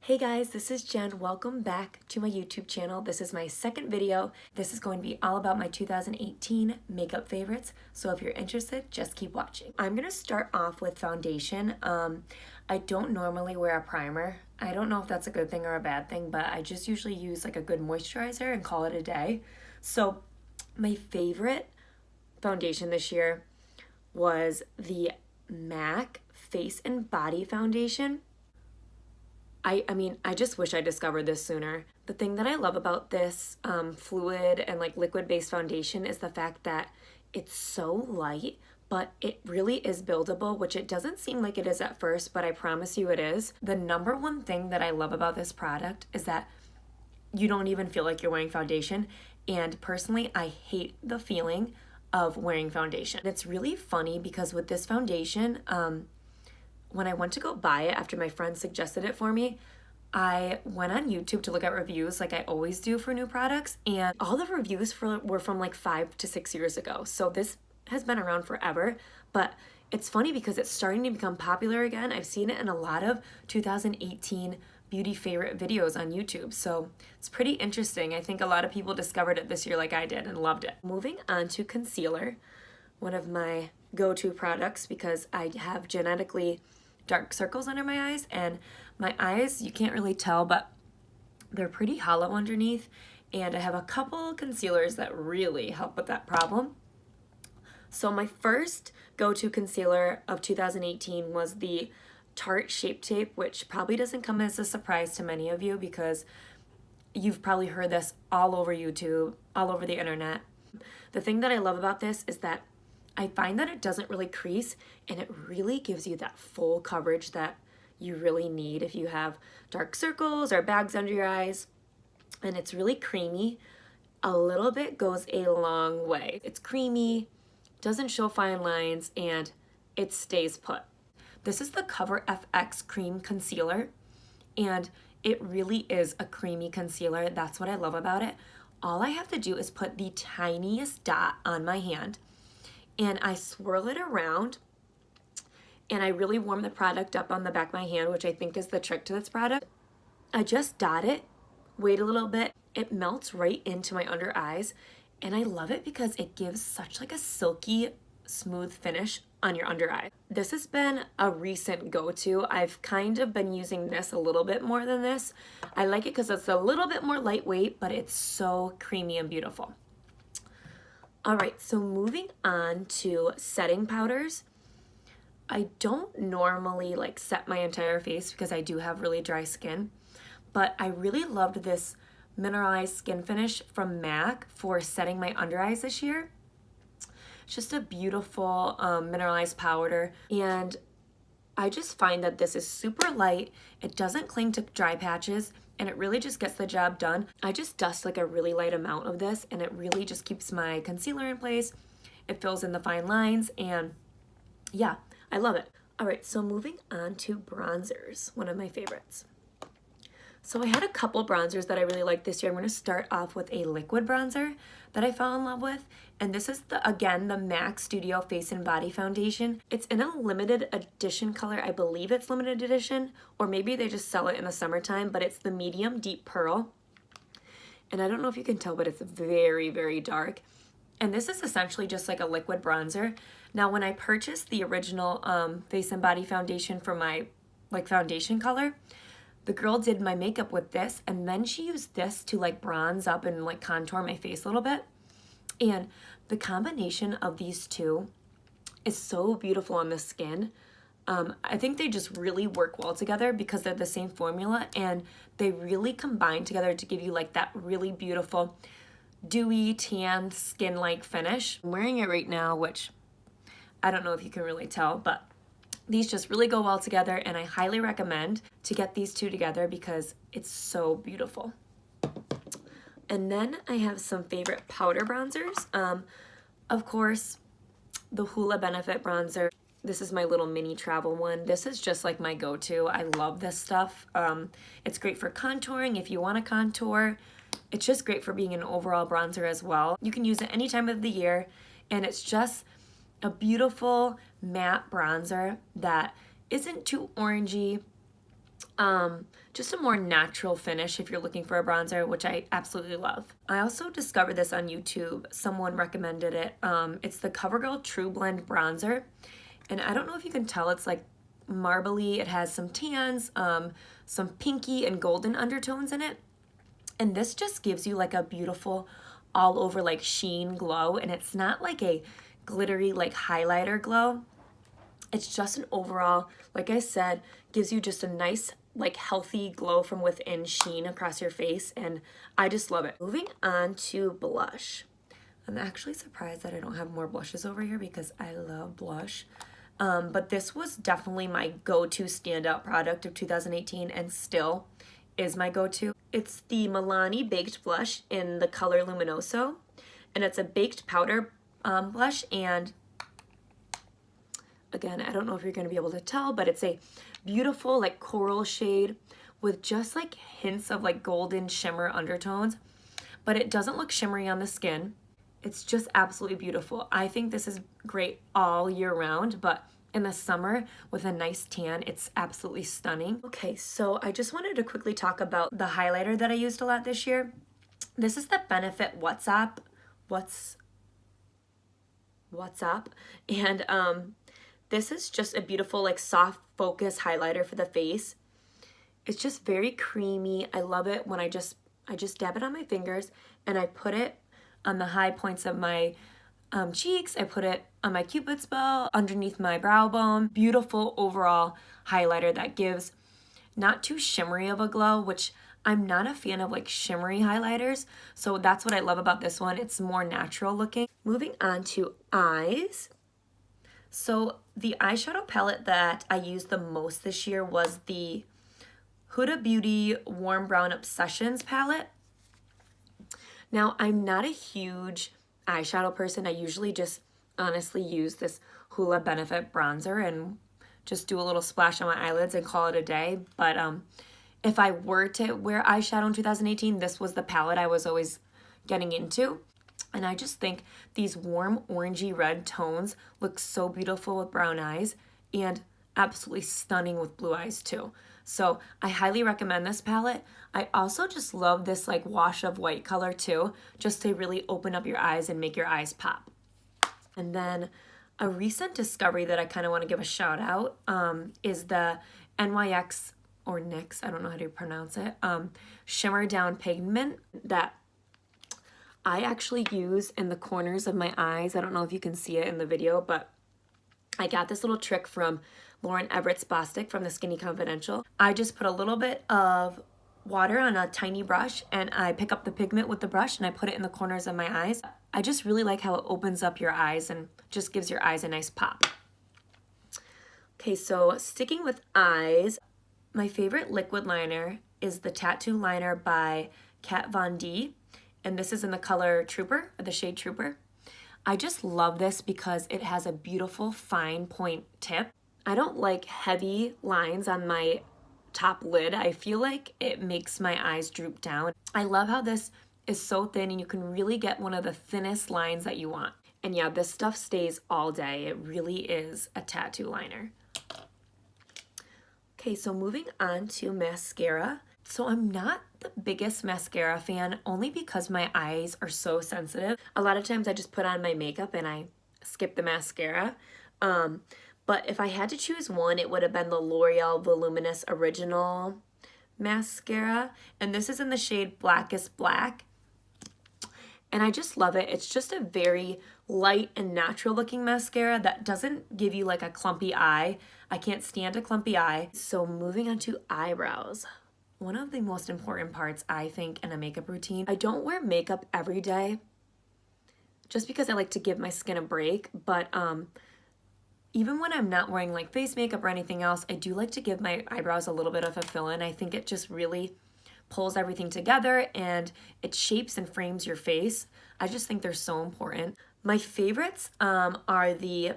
Hey guys, this is Jen. Welcome back to my YouTube channel. This is my second video. This is going to be all about my 2018 makeup favorites. So if you're interested, just keep watching. I'm going to start off with foundation. I don't normally wear a primer. I don't know if that's a good thing or a bad thing, but I just usually use like a good moisturizer and call it a day. So my favorite foundation this year was the MAC Face and Body Foundation. I mean, I just wish I discovered this sooner. The thing that I love about this fluid and like liquid-based foundation is the fact that it's so light, but it really is buildable, which it doesn't seem like it is at first, but I promise you it is. The number one thing that I love about this product is that you don't even feel like you're wearing foundation. And personally, I hate the feeling of wearing foundation. It's really funny because with this foundation, when I went to go buy it after my friend suggested it for me, I went on YouTube to look at reviews like I always do for new products, and all the reviews were from like 5 to 6 years ago. So this has been around forever, but it's funny because it's starting to become popular again. I've seen it in a lot of 2018 beauty favorite videos on YouTube, so it's pretty interesting. I think a lot of people discovered it this year like I did and loved it. Moving on to concealer, one of my go-to products because I have genetically dark circles under my eyes, and my eyes, you can't really tell, but they're pretty hollow underneath, and I have a couple concealers that really help with that problem. So my first go-to concealer of 2018 was the Tarte Shape Tape, which probably doesn't come as a surprise to many of you because you've probably heard this all over YouTube, all over the internet. The thing that I love about this is that I find that it doesn't really crease, and it really gives you that full coverage that you really need if you have dark circles or bags under your eyes. And it's really creamy. A little bit goes a long way. It's creamy, doesn't show fine lines, and it stays put. This is the Cover FX Cream Concealer, and it really is a creamy concealer. That's what I love about it. All I have to do is put the tiniest dot on my hand, and I swirl it around, and I really warm the product up on the back of my hand, which I think is the trick to this product. I just dot it, wait a little bit, it melts right into my under eyes, and I love it because it gives such like a silky, smooth finish on your under eye. This has been a recent go-to. I've kind of been using this a little bit more than this. I like it because it's a little bit more lightweight, but it's so creamy and beautiful. All right, so moving on to setting powders. I don't normally like set my entire face because I do have really dry skin, but I really loved this Mineralize Skinfinish from MAC for setting my under eyes this year. It's just a beautiful mineralized powder, and I just find that this is super light. It doesn't cling to dry patches, and it really just gets the job done. I just dust like a really light amount of this, and it really just keeps my concealer in place. It fills in the fine lines, and yeah, I love it. All right, so moving on to bronzers, one of my favorites. So I had a couple bronzers that I really liked this year. I'm gonna start off with a liquid bronzer that I fell in love with. And this is, again, the MAC Studio Face and Body Foundation. It's in a limited edition color. I believe it's limited edition, or maybe they just sell it in the summertime, but it's the medium deep pearl. And I don't know if you can tell, but it's very, very dark. And this is essentially just like a liquid bronzer. Now, when I purchased the original Face and Body Foundation for my like foundation color, the girl did my makeup with this, and then she used this to like bronze up and like contour my face a little bit. And the combination of these two is so beautiful on the skin. I think they just really work well together because they're the same formula, and they really combine together to give you like that really beautiful dewy tan skin-like finish. I'm wearing it right now, which I don't know if you can really tell, but these just really go well together, and I highly recommend to get these two together because it's so beautiful. And then I have some favorite powder bronzers. Of course, the Hoola Benefit Bronzer. This is my little mini travel one. This is just like my go-to. I love this stuff. It's great for contouring if you want to contour. It's just great for being an overall bronzer as well. You can use it any time of the year, and it's just a beautiful matte bronzer that isn't too orangey. just a more natural finish if you're looking for a bronzer, which I absolutely love. I also discovered this on YouTube. Someone recommended it. It's the CoverGirl TruBlend bronzer. And I don't know if you can tell, it's like marbly. It has some tans, some pinky and golden undertones in it. And this just gives you like a beautiful all over like sheen glow. And it's not like a glittery like highlighter glow. It's just an overall, like I said, gives you just a nice like healthy glow from within sheen across your face, and I just love it. Moving on to blush. I'm actually surprised that I don't have more blushes over here because I love blush. But this was definitely my go-to standout product of 2018 and still is my go-to. It's the Milani Baked Blush in the color Luminoso, and it's a baked powder blush, and again, I don't know if you're going to be able to tell, but it's a beautiful like coral shade with just like hints of like golden shimmer undertones, but it doesn't look shimmery on the skin. It's just absolutely beautiful. I think this is great all year round, but in the summer with a nice tan, it's absolutely stunning. Okay, so I just wanted to quickly talk about the highlighter that I used a lot this year. This is the Benefit What's Up, and this is just a beautiful like soft focus highlighter for the face. It's just very creamy. I love it when I just dab it on my fingers and I put it on the high points of my cheeks. I put it on my Cupid's bow, underneath my brow bone. Beautiful overall highlighter that gives not too shimmery of a glow, which I'm not a fan of like shimmery highlighters. So that's what I love about this one. It's more natural looking. Moving on to eyes. So the eyeshadow palette that I used the most this year was the Huda Beauty Warm Brown Obsessions palette. Now, I'm not a huge eyeshadow person. I usually just honestly use this Hoola Benefit bronzer and just do a little splash on my eyelids and call it a day. But if I were to wear eyeshadow in 2018, this was the palette I was always getting into. And I just think these warm orangey red tones look so beautiful with brown eyes and absolutely stunning with blue eyes too. So I highly recommend this palette. I also just love this like wash of white color too, just to really open up your eyes and make your eyes pop. And then a recent discovery that I kind of want to give a shout out is the NYX or NYX, I don't know how to pronounce it, Shimmer Down Pigment that I actually use in the corners of my eyes. I don't know if you can see it in the video, but I got this little trick from Lauren Everett's Bostic from the Skinny Confidential. I just put a little bit of water on a tiny brush and I pick up the pigment with the brush and I put it in the corners of my eyes. I just really like how it opens up your eyes and just gives your eyes a nice pop. Okay, so sticking with eyes, my favorite liquid liner is the Tattoo Liner by Kat Von D. And this is in the color Trooper, or the shade Trooper. I just love this because it has a beautiful fine point tip. I don't like heavy lines on my top lid. I feel like it makes my eyes droop down. I love how this is so thin and you can really get one of the thinnest lines that you want. And yeah, this stuff stays all day. It really is a tattoo liner. Okay, so moving on to mascara. So I'm not the biggest mascara fan only because my eyes are so sensitive. A lot of times I just put on my makeup and I skip the mascara. But if I had to choose one, it would have been the L'Oreal Voluminous Original Mascara. And this is in the shade Blackest Black. And I just love it. It's just a very light and natural looking mascara that doesn't give you like a clumpy eye. I can't stand a clumpy eye. So moving on to eyebrows. One of the most important parts, I think, in a makeup routine. I don't wear makeup every day just because I like to give my skin a break. But even when I'm not wearing like face makeup or anything else, I do like to give my eyebrows a little bit of a fill-in. I think it just really pulls everything together and it shapes and frames your face. I just think they're so important. My favorites are the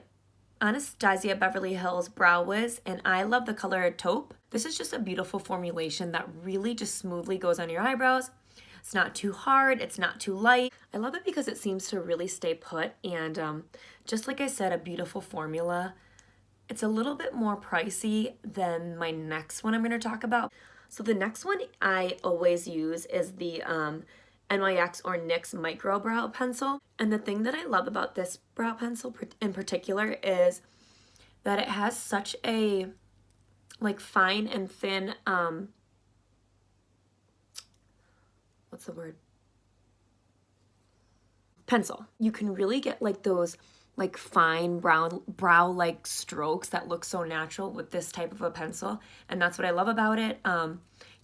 Anastasia Beverly Hills Brow Wiz, and I love the color Taupe. This is just a beautiful formulation that really just smoothly goes on your eyebrows. It's not too hard, it's not too light. I love it because it seems to really stay put, and just like I said, a beautiful formula. It's a little bit more pricey than my next one I'm going to talk about. So the next one I always use is the NYX or NYX Micro Brow Pencil. And the thing that I love about this brow pencil in particular is that it has such a like fine and thin, what's the word? Pencil. You can really get like those like fine brow like strokes that look so natural with this type of a pencil, and that's what I love about it.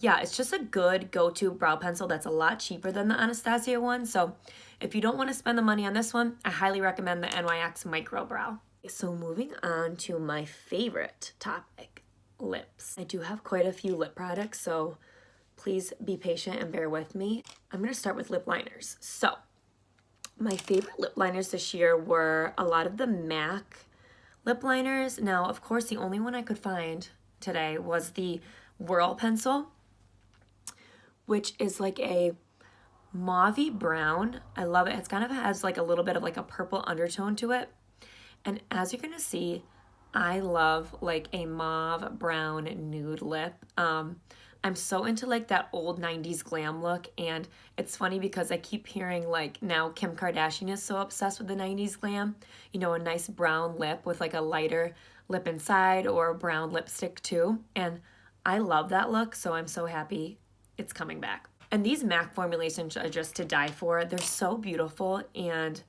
Yeah, it's just a good go-to brow pencil that's a lot cheaper than the Anastasia one. So if you don't want to spend the money on this one, I highly recommend the NYX Micro Brow. So moving on to my favorite topic, lips. I do have quite a few lip products, so please be patient and bear with me. I'm going to start with lip liners. So my favorite lip liners this year were a lot of the MAC lip liners. Now, of course, the only one I could find today was the Whirl pencil, which is like a mauvey brown. I love it. It's kind of has like a little bit of like a purple undertone to it. And as you're gonna see, I love like a mauve brown nude lip. I'm so into like that old 90s glam look, and it's funny because I keep hearing like now Kim Kardashian is so obsessed with the 90s glam. You know, a nice brown lip with like a lighter lip inside or brown lipstick too. And I love that look, so I'm so happy it's coming back. And these MAC formulations are just to die for. They're so beautiful and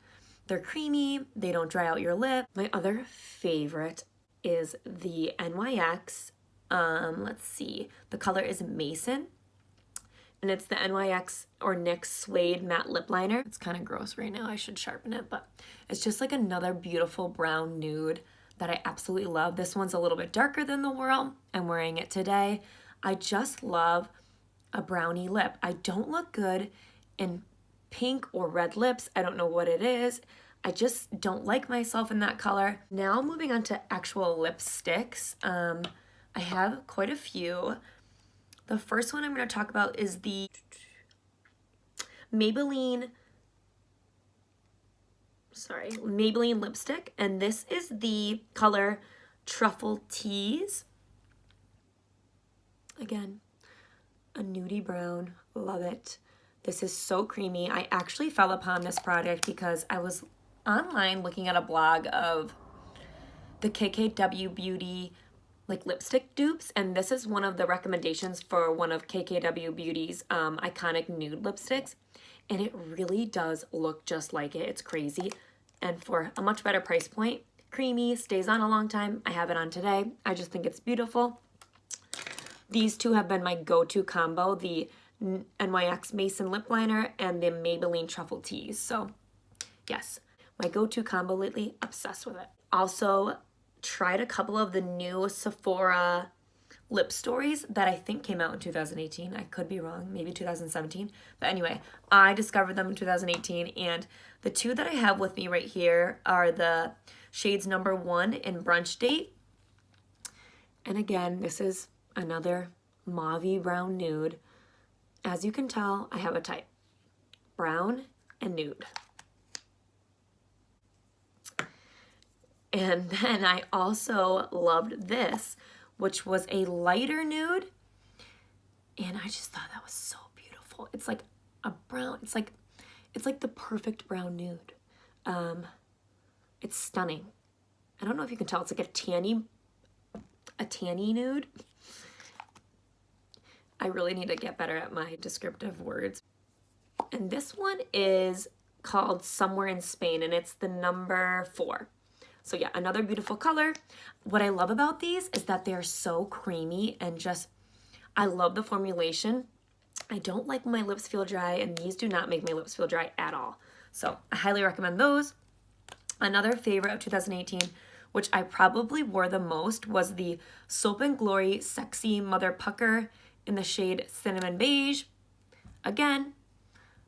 they're creamy. They don't dry out your lip. My other favorite is the NYX. Let's see, the color is Maison, and it's the NYX or NYX Suede Matte Lip Liner. It's kind of gross right now, I should sharpen it, but it's just like another beautiful brown nude that I absolutely love. This one's a little bit darker than the Whirl. I'm wearing it today. I just love a brownie lip. I don't look good in pink or red lips. I don't know what it is. I just don't like myself in that color. Now moving on to actual lipsticks. I have quite a few. The first one I'm going to talk about is the Maybelline lipstick, and this is the color Truffle Tease. Again, a nudie brown, love it. This is so creamy. I actually fell upon this product because I was online looking at a blog of the KKW Beauty like lipstick dupes, and this is one of the recommendations for one of KKW Beauty's iconic nude lipsticks, and it really does look just like it. It's crazy, and for a much better price point, creamy, stays on a long time. I have it on today. I just think it's beautiful. These two have been my go-to combo, the NYX Maison lip liner and the Maybelline Truffle Tease. So yes, my go-to combo lately, obsessed with it. Also tried a couple of the new Sephora lip stories that I think came out in 2018. I could be wrong, maybe 2017. But anyway, I discovered them in 2018, and the two that I have with me right here are the shades number 1 in Brunch Date. And again, this is another mauvey brown nude. As you can tell, I have a type, brown and nude. And then I also loved this, which was a lighter nude, and I just thought that was so beautiful. It's like a brown, it's like the perfect brown nude. It's stunning. I don't know if you can tell, it's like a tanny nude. I really need to get better at my descriptive words. And this one is called Somewhere in Spain, and it's the number 4. So yeah, another beautiful color. What I love about these is that they're so creamy and just, I love the formulation. I don't like when my lips feel dry, and these do not make my lips feel dry at all. So I highly recommend those. Another favorite of 2018, which I probably wore the most, was the Soap & Glory Sexy Mother Pucker in the shade Cinnamon Beige. Again,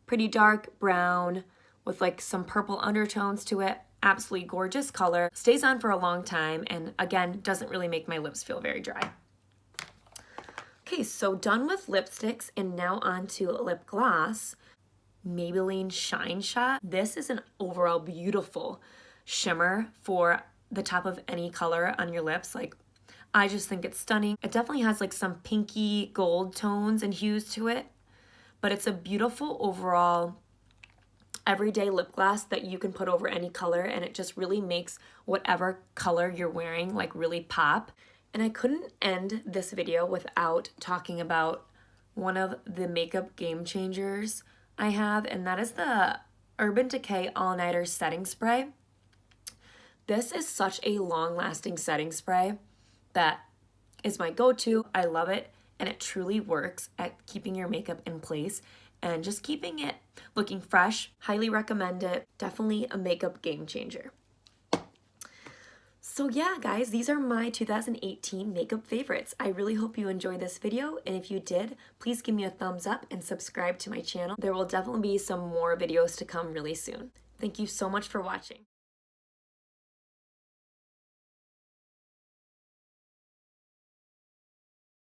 pretty dark brown with like some purple undertones to it. Absolutely gorgeous color. Stays on for a long time, and again, doesn't really make my lips feel very dry. Okay, so done with lipsticks, and now on to lip gloss. Maybelline Shine Shot. This is an overall beautiful shimmer for the top of any color on your lips. Like, I just think it's stunning. It definitely has like some pinky gold tones and hues to it, but it's a beautiful overall everyday lip gloss that you can put over any color, and it just really makes whatever color you're wearing like really pop. And I couldn't end this video without talking about one of the makeup game changers I have, and that is the Urban Decay All Nighter Setting Spray. This is such a long-lasting setting spray that is my go-to. I love it, and it truly works at keeping your makeup in place and just keeping it looking fresh. Highly recommend it. Definitely a makeup game changer. So yeah, guys, these are my 2018 makeup favorites. I really hope you enjoyed this video, and if you did, please give me a thumbs up and subscribe to my channel. There will definitely be some more videos to come really soon. Thank you so much for watching.